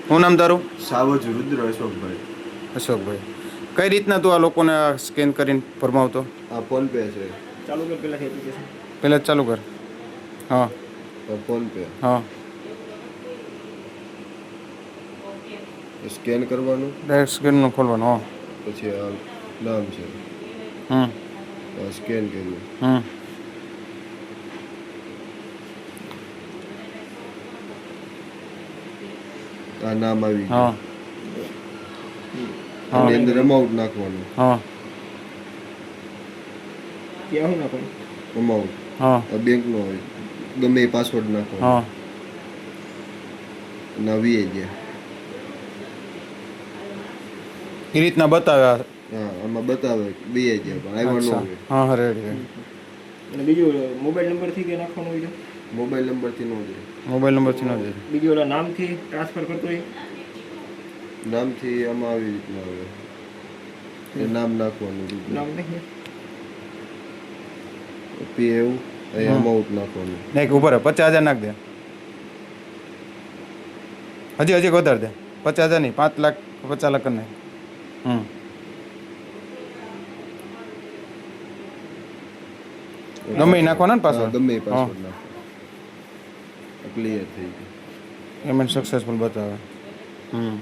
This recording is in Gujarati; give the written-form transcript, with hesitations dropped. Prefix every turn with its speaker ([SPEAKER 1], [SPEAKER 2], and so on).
[SPEAKER 1] શું નામ તારું?
[SPEAKER 2] સાવજ રુદ્ર અશોકભાઈ.
[SPEAKER 1] અશોકભાઈ, કઈ રીતના તું આ લોકોને સ્કેન કરીને ફરમાવતો?
[SPEAKER 2] આ ફોન પે છે.
[SPEAKER 3] ચાલુ કર પહેલાં એપ્લિકેશન.
[SPEAKER 1] પહેલાં જ ચાલુ કર. હા
[SPEAKER 2] ફોન પે
[SPEAKER 1] હા,
[SPEAKER 2] સ્કેન કરવાનું,
[SPEAKER 1] ડાયરેક્ટ સ્કેનનું ખોલવાનું. હા
[SPEAKER 2] પછી આ નામ છે, સ્કેન કર્યું. આ નામ આવી
[SPEAKER 1] હા
[SPEAKER 2] ગયું. આની અંદર અમાઉન્ટ નાખવાનું.
[SPEAKER 1] હા
[SPEAKER 3] ક્યાં હું નાખું?
[SPEAKER 2] અમાઉન્ટ
[SPEAKER 1] હા
[SPEAKER 2] બેંકનો હોય, ગમે એ પાસવર્ડ નાખવાનો.
[SPEAKER 1] હા,
[SPEAKER 2] નવી ગયા.
[SPEAKER 1] એ રીતના બતાવ્યા.
[SPEAKER 2] હા, આમાં બતાવે બે ગયા પણ આવ્યા ન
[SPEAKER 1] અચ્છા,
[SPEAKER 2] હોય.
[SPEAKER 1] હા રેડી.
[SPEAKER 3] અને બીજું મોબાઈલ નંબરથી કે નાખવાનું હોય?
[SPEAKER 2] મોબાઈલ નંબરથી ન જાય.
[SPEAKER 1] મોબાઈલ નંબરથી ન જાય.
[SPEAKER 3] બીજું ઓલા નામથી ટ્રાન્સફર કરતો હોય?
[SPEAKER 2] નામથી આમાં આવી રીતના આવે, એ નામ નાખવાનું.
[SPEAKER 3] નામ નહીં
[SPEAKER 2] પી એવું અહીં અમાઉન્ટ નાખવાનું.
[SPEAKER 1] નહીં ઉપર 50,000 નાખ દે. હજી વધારે દે. 50,000 નહીં, 5 લાખ 50 લાખ કરી નાખ. ગમે એ નાખવાના ને પાસવર્ડ?
[SPEAKER 2] ગમે એ પાસવર્ડ નાખવાનો. ક્લિયર થઈ ગયું.
[SPEAKER 1] પેમેન્ટ સક્સેસફુલ બતાવે. હમ